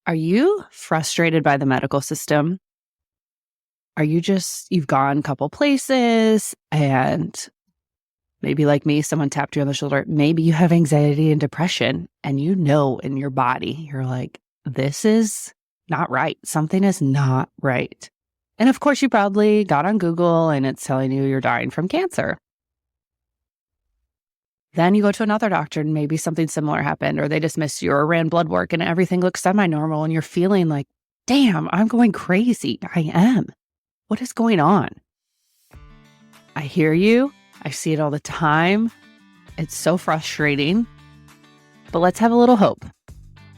Are you frustrated by the medical system? Are you you've gone a couple places and maybe like me, someone tapped you on the shoulder. Maybe you have anxiety and depression and you know in your body, you're like, this is not right. Something is not right. And of course, you probably got on Google and it's telling you you're dying from cancer. Then you go to another doctor and maybe something similar happened, or they dismiss you or ran blood work and everything looks semi-normal and you're feeling like, damn, I'm going crazy. I am. What is going on? I hear you. I see it all the time. It's so frustrating. But let's have a little hope.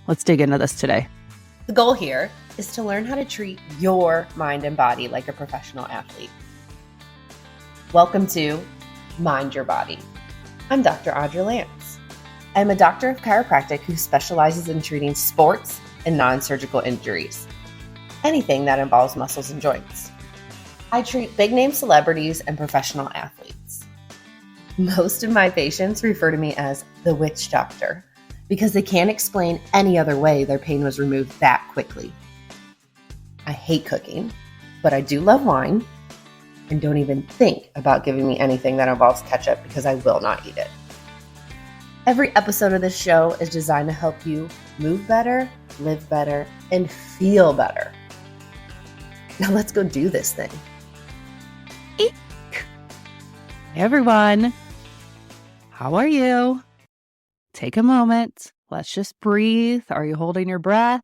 Let's dig into this today. The goal here is to learn how to treat your mind and body like a professional athlete. Welcome to Mind Your Body. I'm Dr. Audra Lance. I'm a doctor of chiropractic who specializes in treating sports and non-surgical injuries, anything that involves muscles and joints. I treat big-name celebrities and professional athletes. Most of my patients refer to me as the witch doctor because they can't explain any other way their pain was removed that quickly. I hate cooking, but I do love wine. And don't even think about giving me anything that involves ketchup because I will not eat it. Every episode of this show is designed to help you move better, live better, and feel better. Now let's go do this thing. Eek. Hey everyone. How are you? Take a moment. Let's just breathe. Are you holding your breath?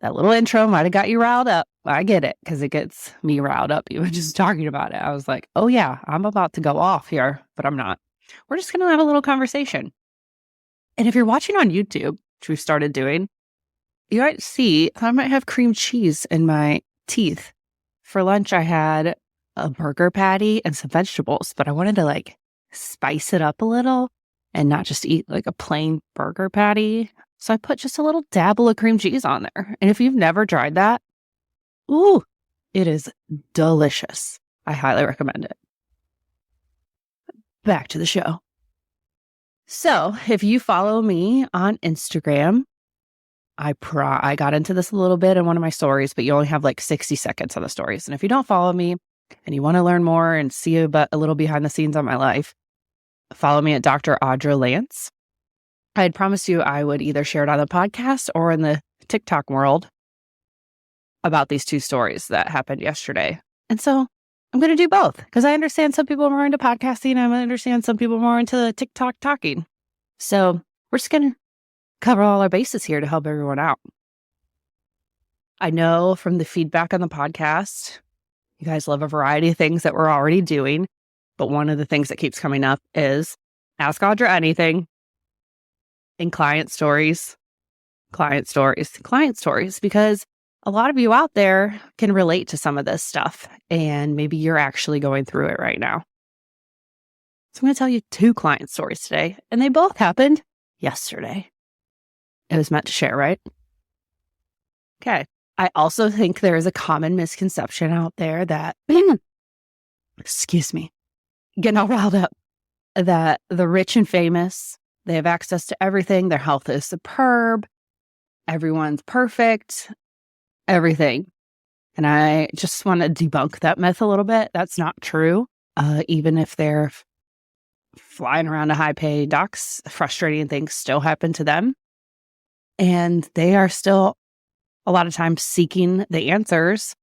That little intro might have got you riled up. I get it because it gets me riled up even just talking about it. I was like, oh yeah, I'm about to go off here, but I'm not. We're just going to have a little conversation. And if you're watching on YouTube, which we've started doing, you might see I might have cream cheese in my teeth. For lunch, I had a burger patty and some vegetables, but I wanted to spice it up a little and not just eat like a plain burger patty. So I put just a little dabble of cream cheese on there. And if you've never tried that, ooh, it is delicious. I highly recommend it. Back to the show. So if you follow me on Instagram, I got into this a little bit in one of my stories, but you only have 60 seconds on the stories. And if you don't follow me and you want to learn more and see a little behind the scenes on my life, follow me at Dr. Audra Lance. I had promised you I would either share it on the podcast or in the TikTok world about these two stories that happened yesterday. And so I'm going to do both because I understand some people are more into podcasting. I understand some people are more into the TikTok talking. So we're just going to cover all our bases here to help everyone out. I know from the feedback on the podcast, you guys love a variety of things that we're already doing. But one of the things that keeps coming up is ask Audra anything. In client stories, because a lot of you out there can relate to some of this stuff, and maybe you're actually going through it right now. So I'm going to tell you two client stories today, and they both happened yesterday. It was meant to share, right? Okay. I also think there is a common misconception out there that, excuse me, getting all riled up, that the rich and famous, they have access to everything. Their health is superb. Everyone's perfect. Everything. And I just want to debunk that myth a little bit. That's not true. Even if they're flying around to high-paid docs, frustrating things still happen to them. And they are still, a lot of times, seeking the answers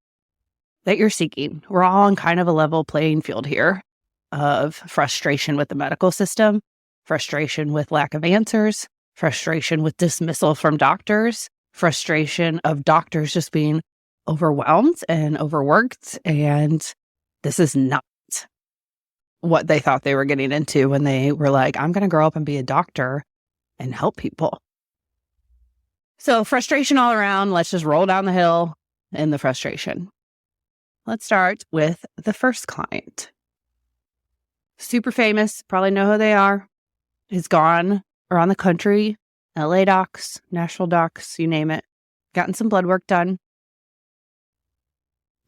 that you're seeking. We're all on kind of a level playing field here of frustration with the medical system, frustration with lack of answers, frustration with dismissal from doctors, frustration of doctors just being overwhelmed and overworked. And this is not what they thought they were getting into when they were like, I'm going to grow up and be a doctor and help people. So frustration all around. Let's just roll down the hill in the frustration. Let's start with the first client. Super famous, probably know who they are. He's gone around the country, LA docs, Nashville docs, you name it, gotten some blood work done.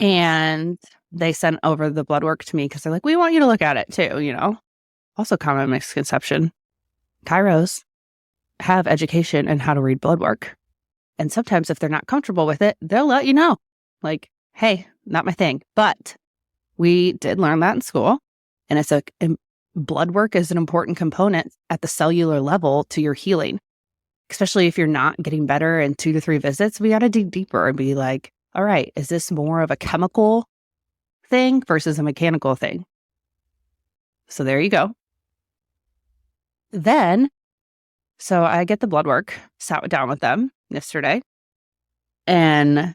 And they sent over the blood work to me because they're like, we want you to look at it too, Also common misconception. Chiros have education in how to read blood work. And sometimes if they're not comfortable with it, they'll let you know, like, hey, not my thing. But we did learn that in school. And blood work is an important component at the cellular level to your healing, especially if you're not getting better in 2 to 3 visits. We got to dig deeper and be like, all right, is this more of a chemical thing versus a mechanical thing? So there you go. Then, so I get the blood work, sat down with them yesterday, and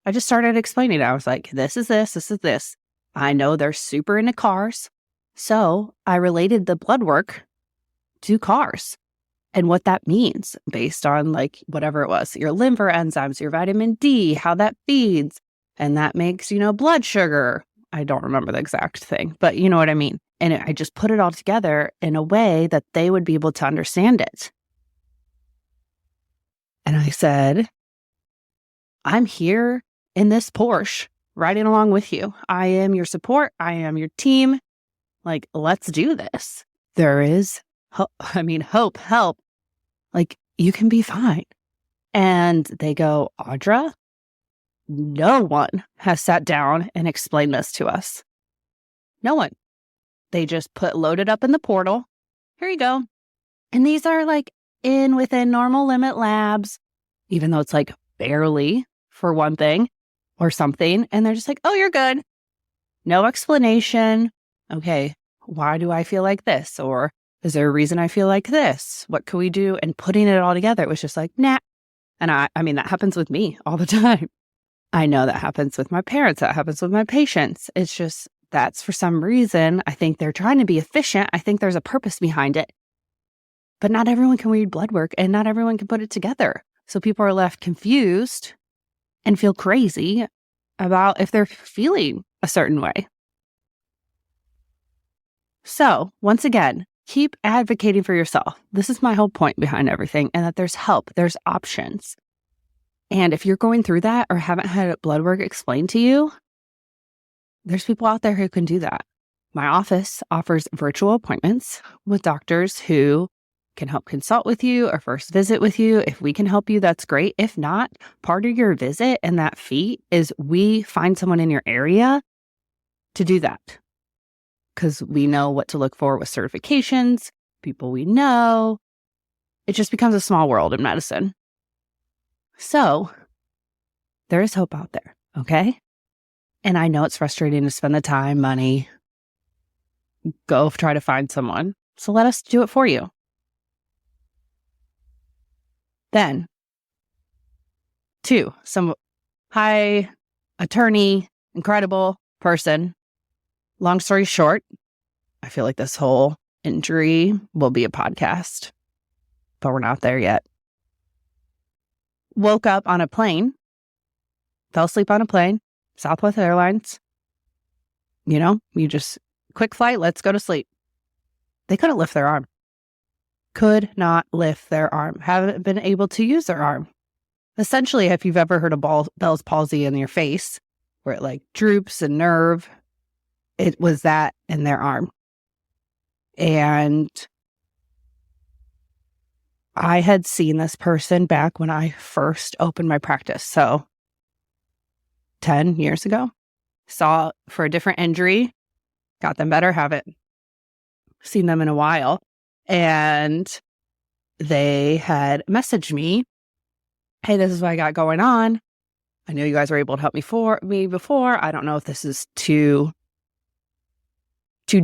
I just started explaining it. I was like, this is this. I know they're super into cars. So I related the blood work to cars and what that means based on like whatever it was, your liver enzymes, your vitamin D, how that feeds. And that makes, blood sugar. I don't remember the exact thing, but you know what I mean. And I just put it all together in a way that they would be able to understand it. And I said, I'm here in this Porsche riding along with you. I am your support. I am your team. Like, let's do this. There is hope, help. Like, you can be fine. And they go, Audra, no one has sat down and explained this to us. No one. They just loaded up in the portal. Here you go. And these are like within normal limit labs, even though it's like barely for one thing or something. And they're just like, oh, you're good. No explanation. Okay, why do I feel like this? Or is there a reason I feel like this? What can we do? And putting it all together, it was just like, nah. And I mean, that happens with me all the time. I know that happens with my parents. That happens with my patients. It's just, that's for some reason, I think they're trying to be efficient. I think there's a purpose behind it. But not everyone can read blood work and not everyone can put it together. So people are left confused and feel crazy about if they're feeling a certain way. So once again, keep advocating for yourself. This is my whole point behind everything, and that there's help, there's options. And if you're going through that or haven't had blood work explained to you, there's people out there who can do that. My office offers virtual appointments with doctors who can help consult with you or first visit with you. If we can help you, that's great. If not, part of your visit and that fee is we find someone in your area to do that. Because we know what to look for with certifications, people we know. It just becomes a small world in medicine. So there is hope out there, okay? And I know it's frustrating to spend the time, money, go try to find someone. So let us do it for you. Then, 2, some high attorney, incredible person. Long story short, I feel like this whole injury will be a podcast, but we're not there yet. Woke up on a plane, fell asleep on a plane, Southwest Airlines. You just, quick flight, let's go to sleep. They couldn't lift their arm. Could not lift their arm. Haven't been able to use their arm. Essentially, if you've ever heard of Bell's palsy in your face, where it like droops a nerve, it was that in their arm. And I had seen this person back when I first opened my practice. So 10 years ago, saw for a different injury, got them better, haven't seen them in a while. And they had messaged me, hey, this is what I got going on. I know you guys were able to help me before. I don't know if this is too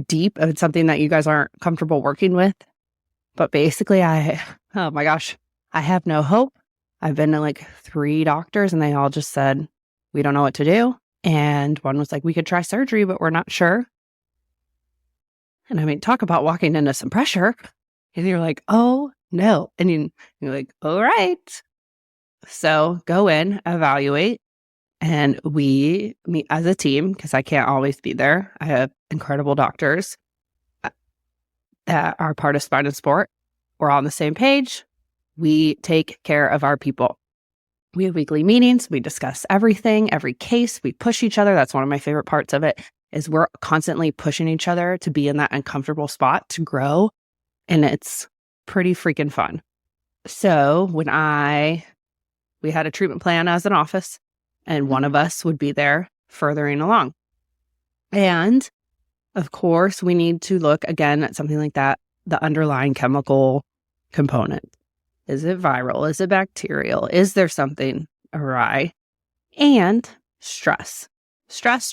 deep of something that you guys aren't comfortable working with. But basically, oh my gosh, I have no hope. I've been to like 3 doctors and they all just said, we don't know what to do. And one was like, we could try surgery, but we're not sure. And I mean, talk about walking into some pressure. And you're like, oh no. And you're like, all right. So go in, evaluate. And we meet as a team because I can't always be there. I have incredible doctors that are part of Spine and Sport. We're all on the same page. We take care of our people. We have weekly meetings. We discuss everything, every case. We push each other. That's one of my favorite parts of it, is we're constantly pushing each other to be in that uncomfortable spot to grow. And it's pretty freaking fun. So when I We had a treatment plan as an office, and one of us would be there furthering along. And of course, we need to look again at something like that, the underlying chemical component. Is it viral? Is it bacterial? Is there something awry? And stress. Stress.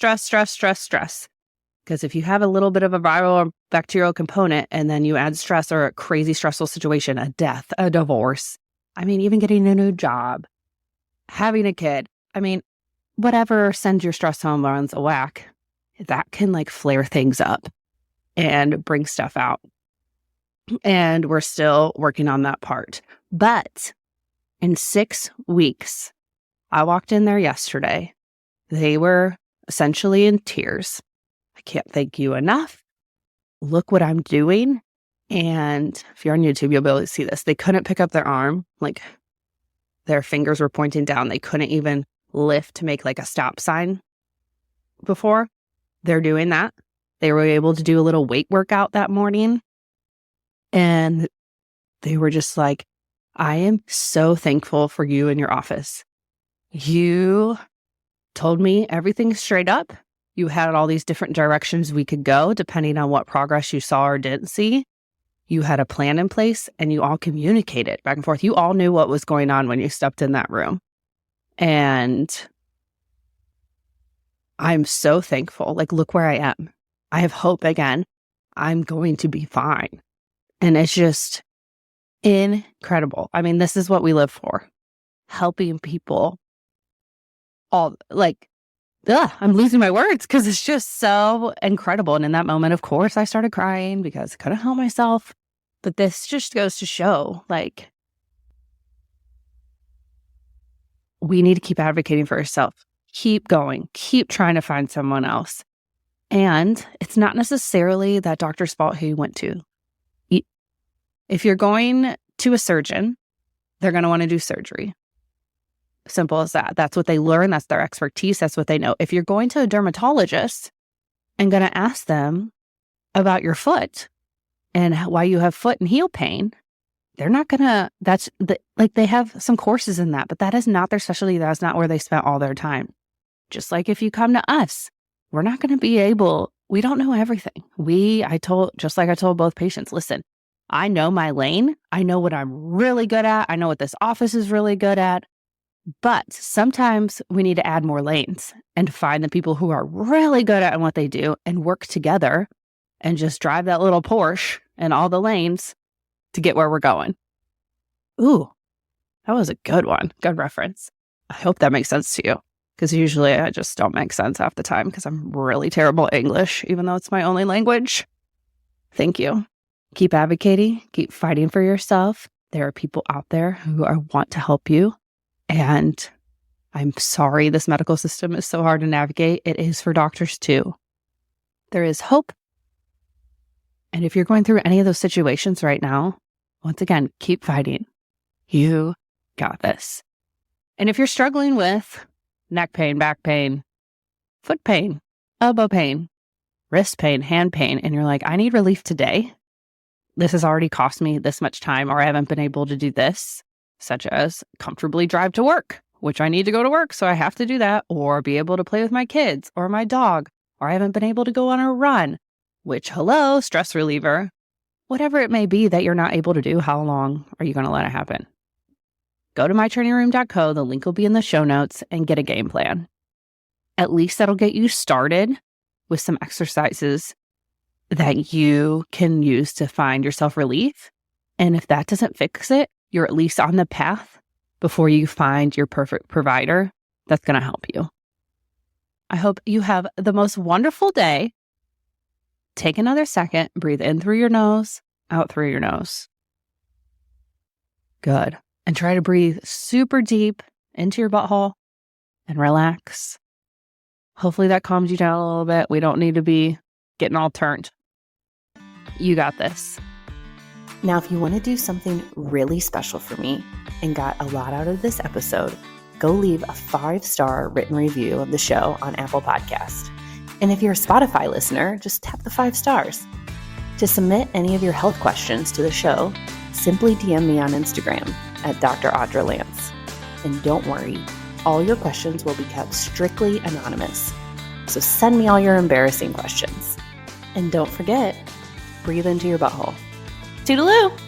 Because if you have a little bit of a viral or bacterial component and then you add stress or a crazy stressful situation, a death, a divorce, even getting a new job, having a kid, whatever sends your stress hormones a whack, that can flare things up and bring stuff out. And we're still working on that part. But in 6 weeks, I walked in there yesterday. They were essentially in tears. I can't thank you enough. Look what I'm doing. And if you're on YouTube, you'll be able to see this. They couldn't pick up their arm. Their fingers were pointing down. They couldn't even lift to make a stop sign before. They're doing that. They were able to do a little weight workout that morning. And they were just like, I am so thankful for you in your office. You told me everything straight up. You had all these different directions we could go depending on what progress you saw or didn't see. You had a plan in place and you all communicated back and forth. You all knew what was going on when you stepped in that room. And I'm so thankful. Look where I am. I have hope again. I'm going to be fine. And it's just incredible. This is what we live for. Helping people. I'm losing my words because it's just so incredible. And in that moment, of course, I started crying because I couldn't help myself. But this just goes to show, we need to keep advocating for yourself. Keep going. Keep trying to find someone else. And it's not necessarily that doctor's fault who you went to. If you're going to a surgeon, they're going to want to do surgery. Simple as that. That's what they learn. That's their expertise. That's what they know. If you're going to a dermatologist and going to ask them about your foot and why you have foot and heel pain, they're not going to, they have some courses in that, but that is not their specialty. That's not where they spent all their time. Just like if you come to us, we're not going to be able, we don't know everything. I told both patients, listen, I know my lane. I know what I'm really good at. I know what this office is really good at. But sometimes we need to add more lanes and find the people who are really good at what they do and work together and just drive that little Porsche in all the lanes to get where we're going. Ooh, that was a good one. Good reference. I hope that makes sense to you because usually I just don't make sense half the time because I'm really terrible at English, even though it's my only language. Thank you. Keep advocating. Keep fighting for yourself. There are people out there who want to help you. And I'm sorry this medical system is so hard to navigate. It is for doctors too. There is hope. And if you're going through any of those situations right now, once again, keep fighting. You got this. And if you're struggling with neck pain, back pain, foot pain, elbow pain, wrist pain, hand pain, and you're like, I need relief today. This has already cost me this much time, or I haven't been able to do this, such as comfortably drive to work, which I need to go to work, so I have to do that, or be able to play with my kids or my dog, or I haven't been able to go on a run, which, hello, stress reliever. Whatever it may be that you're not able to do, how long are you going to let it happen? Go to mytrainingroom.co, the link will be in the show notes, and get a game plan. At least that'll get you started with some exercises that you can use to find yourself relief. And if that doesn't fix it, you're at least on the path before you find your perfect provider that's going to help you. I hope you have the most wonderful day. Take another second, breathe in through your nose, out through your nose. Good. And try to breathe super deep into your butthole and relax. Hopefully that calms you down a little bit. We don't need to be getting all turned. You got this. Now, if you want to do something really special for me and got a lot out of this episode, go leave a 5-star written review of the show on Apple Podcast. And if you're a Spotify listener, just tap the 5 stars. To submit any of your health questions to the show, simply DM me on Instagram at Dr. Audra Lance. And don't worry, all your questions will be kept strictly anonymous. So send me all your embarrassing questions. And don't forget, breathe into your butthole. Toodaloo!